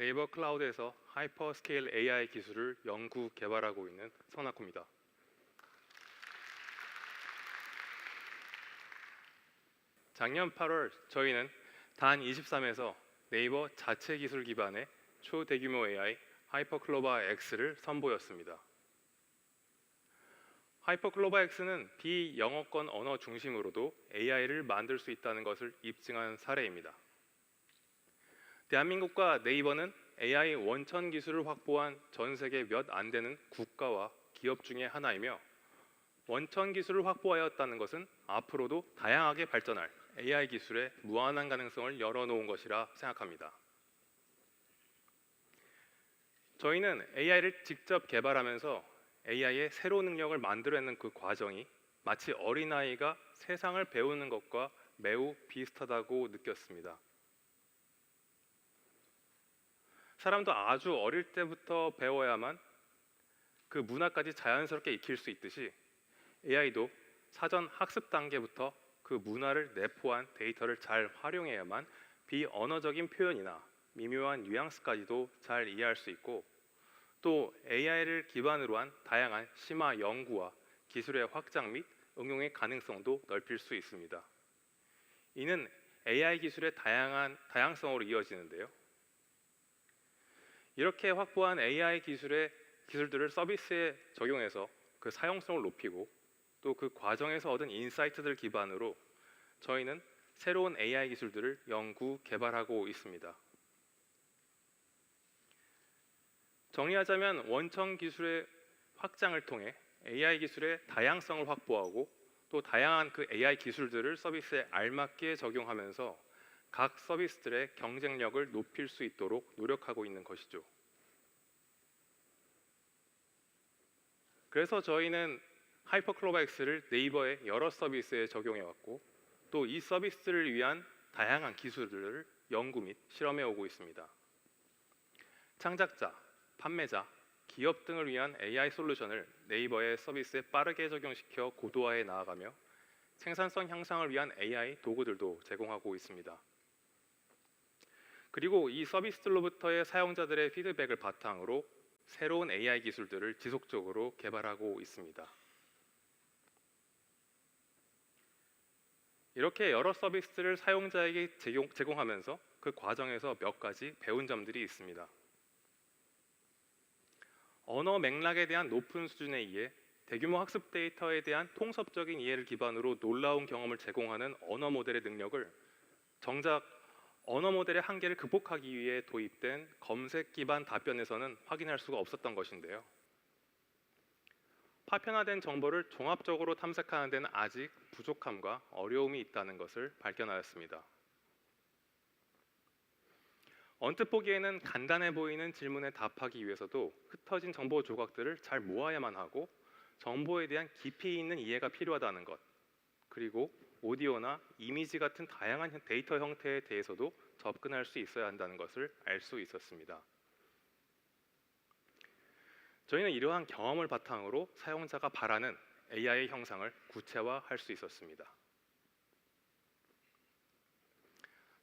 네이버 클라우드에서 하이퍼스케일 AI 기술을 연구 개발하고 있는 선학구입니다. 작년 8월 저희는 단23에서 네이버 자체 기술 기반의 초대규모 AI 하이퍼클로바 X를 선보였습니다. 하이퍼클로바 X는 비영어권 언어 중심으로도 AI를 만들 수 있다는 것을 입증한 사례입니다. 대한민국과 네이버는 AI 원천 기술을 확보한 전 세계 몇 안 되는 국가와 기업 중에 하나이며, 원천 기술을 확보하였다는 것은 앞으로도 다양하게 발전할 AI 기술의 무한한 가능성을 열어놓은 것이라 생각합니다. 저희는 AI를 직접 개발하면서 AI의 새로운 능력을 만들어내는 그 과정이 마치 어린아이가 세상을 배우는 것과 매우 비슷하다고 느꼈습니다. 사람도 아주 어릴 때부터 배워야만 그 문화까지 자연스럽게 익힐 수 있듯이 AI도 사전 학습 단계부터 그 문화를 내포한 데이터를 잘 활용해야만 비언어적인 표현이나 미묘한 뉘앙스까지도 잘 이해할 수 있고, 또 AI를 기반으로 한 다양한 심화 연구와 기술의 확장 및 응용의 가능성도 넓힐 수 있습니다. 이는 AI 기술의 다양성으로 이어지는데요. 이렇게 확보한 AI 기술들을 서비스에 적용해서 그 사용성을 높이고, 또 그 과정에서 얻은 인사이트들 기반으로 저희는 새로운 AI 기술들을 연구 개발하고 있습니다. 정리하자면 원천 기술의 확장을 통해 AI 기술의 다양성을 확보하고, 또 다양한 그 AI 기술들을 서비스에 알맞게 적용하면서 각 서비스들의 경쟁력을 높일 수 있도록 노력하고 있는 것이죠. 그래서 저희는 하이퍼클로바 X를 네이버의 여러 서비스에 적용해왔고, 또 이 서비스를 위한 다양한 기술들을 연구 및 실험해 오고 있습니다. 창작자, 판매자, 기업 등을 위한 AI 솔루션을 네이버의 서비스에 빠르게 적용시켜 고도화해 나아가며 생산성 향상을 위한 AI 도구들도 제공하고 있습니다. 그리고 이 서비스들로부터의 사용자들의 피드백을 바탕으로 새로운 AI 기술들을 지속적으로 개발하고 있습니다. 이렇게 여러 서비스를 사용자에게 제공하면서 그 과정에서 몇 가지 배운 점들이 있습니다. 언어 맥락에 대한 높은 수준의 이해, 대규모 학습 데이터에 대한 통섭적인 이해를 기반으로 놀라운 경험을 제공하는 언어 모델의 능력을 정작 언어 모델의 한계를 극복하기 위해 도입된 검색 기반 답변에서는 확인할 수가 없었던 것인데요. 파편화된 정보를 종합적으로 탐색하는 데는 아직 부족함과 어려움이 있다는 것을 발견하였습니다. 언뜻 보기에는 간단해 보이는 질문에 답하기 위해서도 흩어진 정보 조각들을 잘 모아야만 하고, 정보에 대한 깊이 있는 이해가 필요하다는 것, 그리고 오디오나 이미지 같은 다양한 데이터 형태에 대해서도 접근할 수 있어야 한다는 것을 알 수 있었습니다. 저희는 이러한 경험을 바탕으로 사용자가 바라는 AI 형상을 구체화할 수 있었습니다.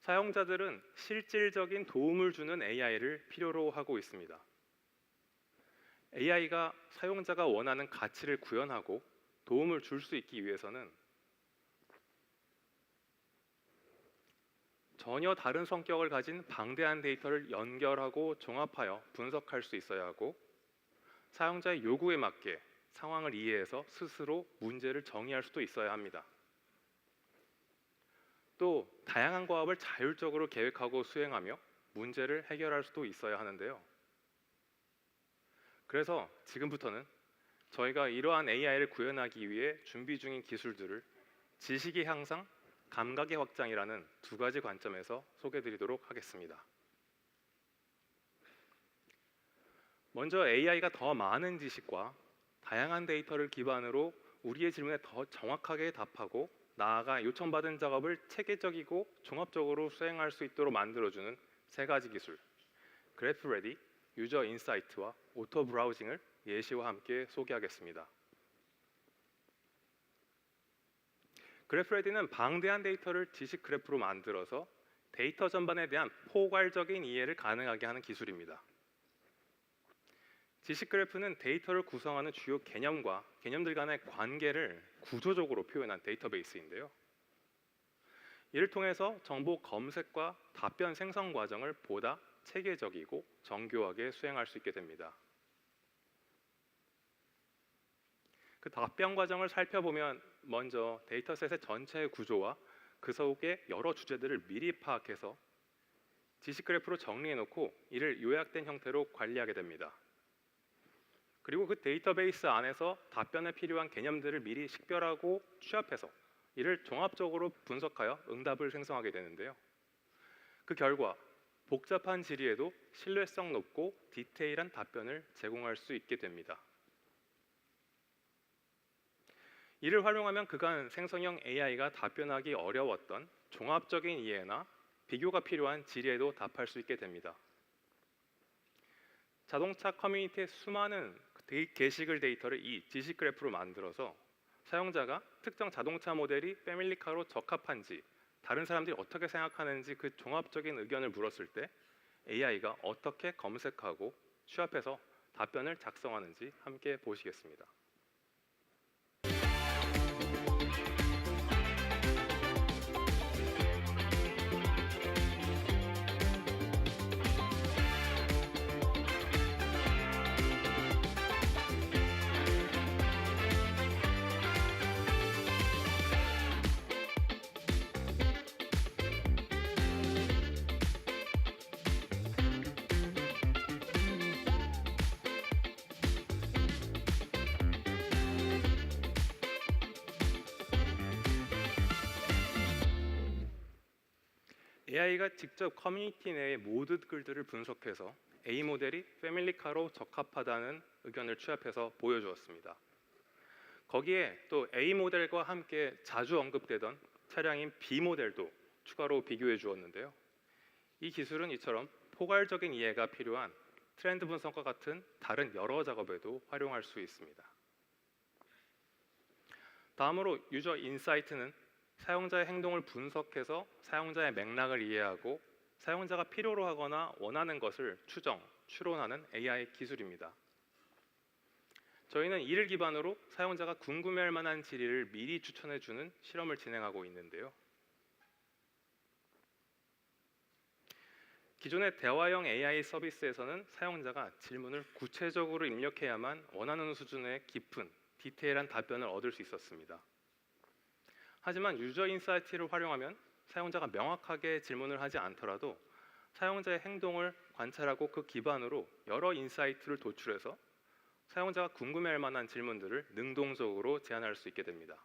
사용자들은 실질적인 도움을 주는 AI를 필요로 하고 있습니다. AI가 사용자가 원하는 가치를 구현하고 도움을 줄 수 있기 위해서는 전혀 다른 성격을 가진 방대한 데이터를 연결하고 종합하여 분석할 수 있어야 하고, 사용자의 요구에 맞게 상황을 이해해서 스스로 문제를 정의할 수도 있어야 합니다. 또 다양한 과업을 자율적으로 계획하고 수행하며 문제를 해결할 수도 있어야 하는데요. 그래서 지금부터는 저희가 이러한 AI를 구현하기 위해 준비 중인 기술들을 지식의 향상, 감각의 확장이라는 두 가지 관점에서 소개해드리도록 하겠습니다. 먼저 AI가 더 많은 지식과 다양한 데이터를 기반으로 우리의 질문에 더 정확하게 답하고, 나아가 요청받은 작업을 체계적이고 종합적으로 수행할 수 있도록 만들어주는 세 가지 기술, 그래프 레디, 유저 인사이트와 오토 브라우징을 예시와 함께 소개하겠습니다. 그래프 레디는 방대한 데이터를 지식 그래프로 만들어서 데이터 전반에 대한 포괄적인 이해를 가능하게 하는 기술입니다. 지식 그래프는 데이터를 구성하는 주요 개념과 개념들 간의 관계를 구조적으로 표현한 데이터베이스인데요. 이를 통해서 정보 검색과 답변 생성 과정을 보다 체계적이고 정교하게 수행할 수 있게 됩니다. 그 답변 과정을 살펴보면 먼저 데이터셋의 전체 구조와 그 속의 여러 주제들을 미리 파악해서 지식 그래프로 정리해놓고 이를 요약된 형태로 관리하게 됩니다. 그리고 그 데이터베이스 안에서 답변에 필요한 개념들을 미리 식별하고 취합해서 이를 종합적으로 분석하여 응답을 생성하게 되는데요. 그 결과 복잡한 질의에도 신뢰성 높고 디테일한 답변을 제공할 수 있게 됩니다. 이를 활용하면 그간 생성형 AI가 답변하기 어려웠던 종합적인 이해나 비교가 필요한 질의에도 답할 수 있게 됩니다. 자동차 커뮤니티의 수많은 게시글 데이터를 이 지식 그래프로 만들어서 사용자가 특정 자동차 모델이 패밀리카로 적합한지, 다른 사람들이 어떻게 생각하는지 그 종합적인 의견을 물었을 때 AI가 어떻게 검색하고 취합해서 답변을 작성하는지 함께 보시겠습니다. AI가 직접 커뮤니티 내의 모든 글들을 분석해서 A 모델이 패밀리카로 적합하다는 의견을 취합해서 보여주었습니다. 거기에 또 A 모델과 함께 자주 언급되던 차량인 B 모델도 추가로 비교해 주었는데요. 이 기술은 이처럼 포괄적인 이해가 필요한 트렌드 분석과 같은 다른 여러 작업에도 활용할 수 있습니다. 다음으로 유저 인사이트는 사용자의 행동을 분석해서 사용자의 맥락을 이해하고 사용자가 필요로 하거나 원하는 것을 추정, 추론하는 AI 기술입니다. 저희는 이를 기반으로 사용자가 궁금해할 만한 질의를 미리 추천해주는 실험을 진행하고 있는데요. 기존의 대화형 AI 서비스에서는 사용자가 질문을 구체적으로 입력해야만 원하는 수준의 깊은, 디테일한 답변을 얻을 수 있었습니다. 하지만 유저 인사이트를 활용하면 사용자가 명확하게 질문을 하지 않더라도 사용자의 행동을 관찰하고 그 기반으로 여러 인사이트를 도출해서 사용자가 궁금해할 만한 질문들을 능동적으로 제안할 수 있게 됩니다.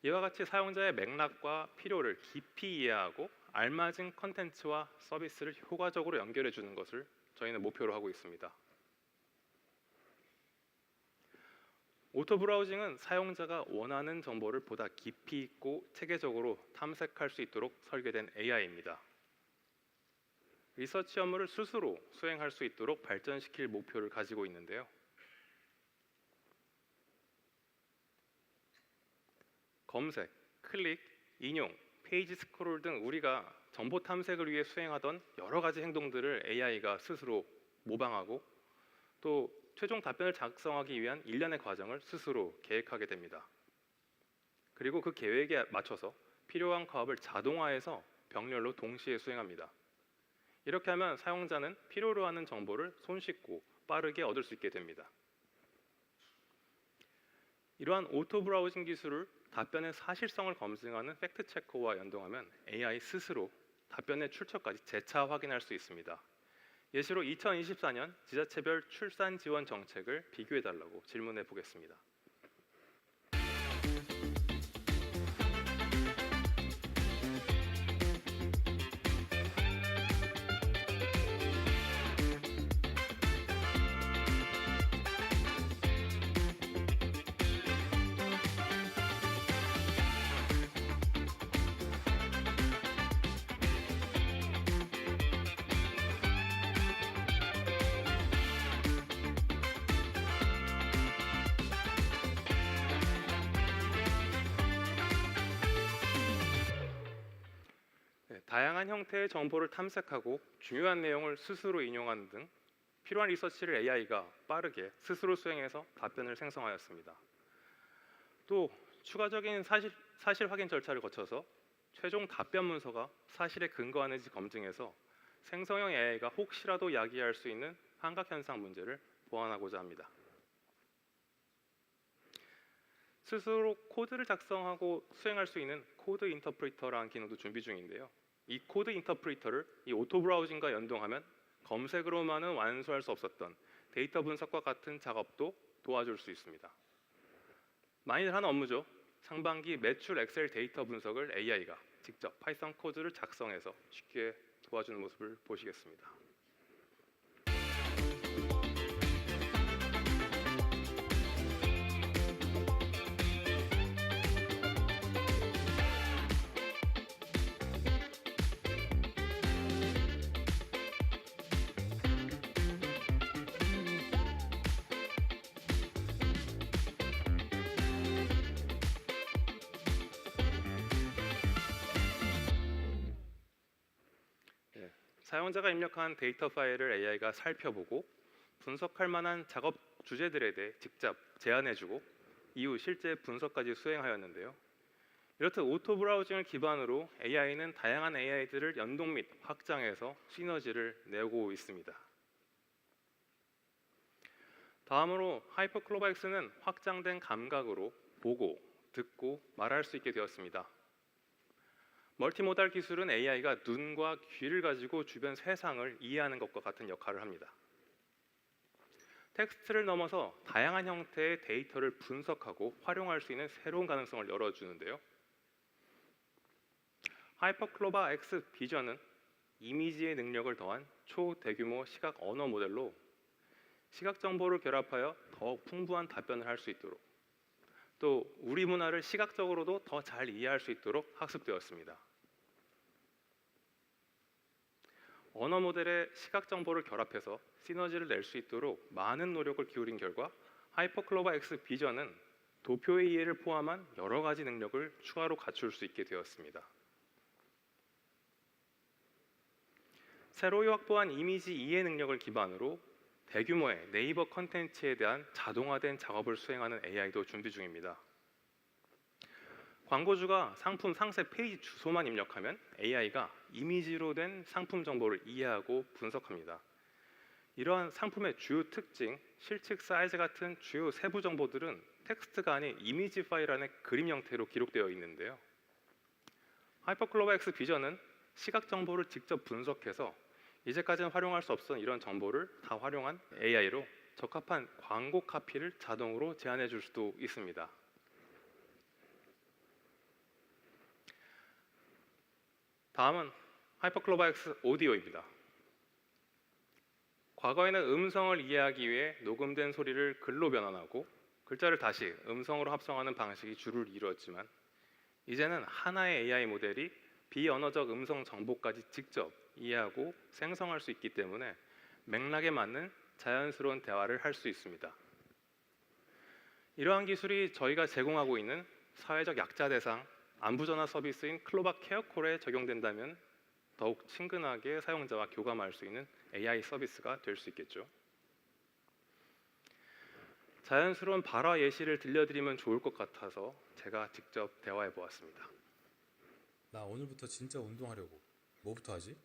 이와 같이 사용자의 맥락과 필요를 깊이 이해하고 알맞은 컨텐츠와 서비스를 효과적으로 연결해 주는 것을 저희는 목표로 하고 있습니다. 오토 브라우징은 사용자가 원하는 정보를 보다 깊이 있고 체계적으로 탐색할 수 있도록 설계된 AI입니다. 리서치 업무를 스스로 수행할 수 있도록 발전시킬 목표를 가지고 있는데요. 검색, 클릭, 인용, 페이지 스크롤 등 우리가 정보 탐색을 위해 수행하던 여러 가지 행동들을 AI가 스스로 모방하고 또 최종 답변을 작성하기 위한 일련의 과정을 스스로 계획하게 됩니다. 그리고 그 계획에 맞춰서 필요한 과업을 자동화해서 병렬로 동시에 수행합니다. 이렇게 하면 사용자는 필요로 하는 정보를 손쉽고 빠르게 얻을 수 있게 됩니다. 이러한 오토 브라우징 기술을 답변의 사실성을 검증하는 팩트 체커와 연동하면 AI 스스로 답변의 출처까지 재차 확인할 수 있습니다. 예시로 2024년 지자체별 출산 지원 정책을 비교해달라고 질문해 보겠습니다. 다양한 형태의 정보를 탐색하고 중요한 내용을 스스로 인용하는 등 필요한 리서치를 AI가 빠르게 스스로 수행해서 답변을 생성하였습니다. 또 추가적인 사실 확인 절차를 거쳐서 최종 답변 문서가 사실에 근거하는지 검증해서 생성형 AI가 혹시라도 야기할 수 있는 환각현상 문제를 보완하고자 합니다. 스스로 코드를 작성하고 수행할 수 있는 코드 인터프리터라는 기능도 준비 중인데요. 이 코드 인터프리터를 이 오토 브라우징과 연동하면 검색으로만은 완수할 수 없었던 데이터 분석과 같은 작업도 도와줄 수 있습니다. 많이들 하는 업무죠. 상반기 매출 엑셀 데이터 분석을 AI가 직접 파이썬 코드를 작성해서 쉽게 도와주는 모습을 보시겠습니다. 사용자가 입력한 데이터 파일을 AI가 살펴보고 분석할 만한 작업 주제들에 대해 직접 제안해주고 이후 실제 분석까지 수행하였는데요. 이렇듯 오토 브라우징을 기반으로 AI는 다양한 AI들을 연동 및 확장해서 시너지를 내고 있습니다. 다음으로 하이퍼클로바엑스는 확장된 감각으로 보고, 듣고, 말할 수 있게 되었습니다. 멀티모달 기술은 AI가 눈과 귀를 가지고 주변 세상을 이해하는 것과 같은 역할을 합니다. 텍스트를 넘어서 다양한 형태의 데이터를 분석하고 활용할 수 있는 새로운 가능성을 열어주는데요. 하이퍼클로바 X 비전은 이미지의 능력을 더한 초대규모 시각 언어 모델로 시각 정보를 결합하여 더욱 풍부한 답변을 할 수 있도록 또 우리 문화를 시각적으로도 더 잘 이해할 수 있도록 학습되었습니다. 언어 모델의 시각 정보를 결합해서 시너지를 낼 수 있도록 많은 노력을 기울인 결과 하이퍼클로바 X 비전은 도표의 이해를 포함한 여러 가지 능력을 추가로 갖출 수 있게 되었습니다. 새로 확보한 이미지 이해 능력을 기반으로 대규모의 네이버 컨텐츠에 대한 자동화된 작업을 수행하는 AI도 준비 중입니다. 광고주가 상품 상세 페이지 주소만 입력하면 AI가 이미지로 된 상품 정보를 이해하고 분석합니다. 이러한 상품의 주요 특징, 실측 사이즈 같은 주요 세부 정보들은 텍스트가 아닌 이미지 파일 안에 그림 형태로 기록되어 있는데요. 하이퍼클로바 X 비전은 시각 정보를 직접 분석해서 이제까지는 활용할 수 없었던 이런 정보를 다 활용한 AI로 적합한 광고 카피를 자동으로 제안해 줄 수도 있습니다. 다음은 하이퍼클로바 X 오디오입니다. 과거에는 음성을 이해하기 위해 녹음된 소리를 글로 변환하고 글자를 다시 음성으로 합성하는 방식이 주를 이루었지만 이제는 하나의 AI 모델이 비언어적 음성 정보까지 직접 이해하고 생성할 수 있기 때문에 맥락에 맞는 자연스러운 대화를 할 수 있습니다. 이러한 기술이 저희가 제공하고 있는 사회적 약자 대상 안부전화 서비스인 클로바 케어콜에 적용된다면 더욱 친근하게 사용자와 교감할 수 있는 AI 서비스가 될 수 있겠죠. 자연스러운 발화 예시를 들려드리면 좋을 것 같아서 제가 직접 대화해 보았습니다. 나 오늘부터 진짜 운동하려고. 뭐부터 하지?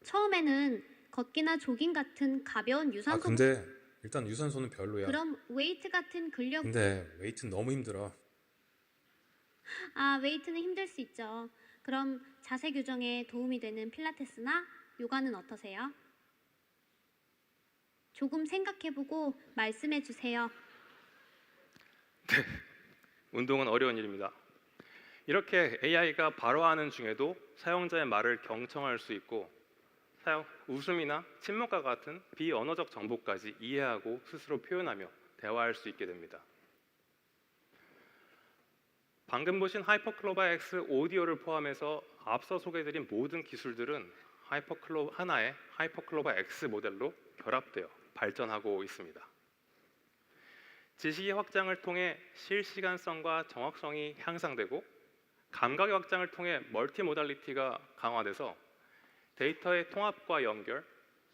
처음에는 걷기나 조깅 같은 가벼운 유산소. 근데 일단 유산소는 별로야. 그럼 웨이트 같은 근력. 근데 웨이트는 너무 힘들어. 웨이트는 힘들 수 있죠. 그럼 자세 교정에 도움이 되는 필라테스나 요가는 어떠세요? 조금 생각해보고 말씀해 주세요. 운동은 어려운 일입니다. 이렇게 AI가 발화하는 중에도 사용자의 말을 경청할 수 있고 웃음이나 침묵과 같은 비언어적 정보까지 이해하고 스스로 표현하며 대화할 수 있게 됩니다. 방금 보신 하이퍼클로바 X 오디오를 포함해서 앞서 소개해드린 모든 기술들은 하나의 하이퍼클로바 X 모델로 결합되어 발전하고 있습니다. 지식의 확장을 통해 실시간성과 정확성이 향상되고 감각의 확장을 통해 멀티모달리티가 강화돼서 데이터의 통합과 연결,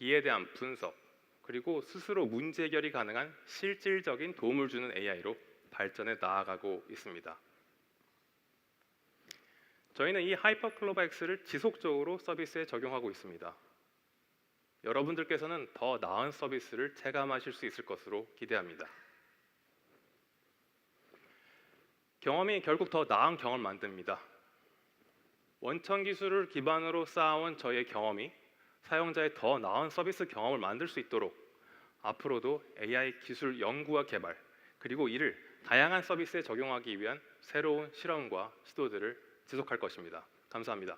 이에 대한 분석, 그리고 스스로 문제 해결이 가능한 실질적인 도움을 주는 AI로 발전해 나아가고 있습니다. 저희는 이 하이퍼클로바 X를 지속적으로 서비스에 적용하고 있습니다. 여러분들께서는 더 나은 서비스를 체감하실 수 있을 것으로 기대합니다. 경험이 결국 더 나은 경험을 만듭니다. 원천 기술을 기반으로 쌓아온 저희의 경험이 사용자의 더 나은 서비스 경험을 만들 수 있도록 앞으로도 AI 기술 연구와 개발, 그리고 이를 다양한 서비스에 적용하기 위한 새로운 실험과 시도들을 지속할 것입니다. 감사합니다.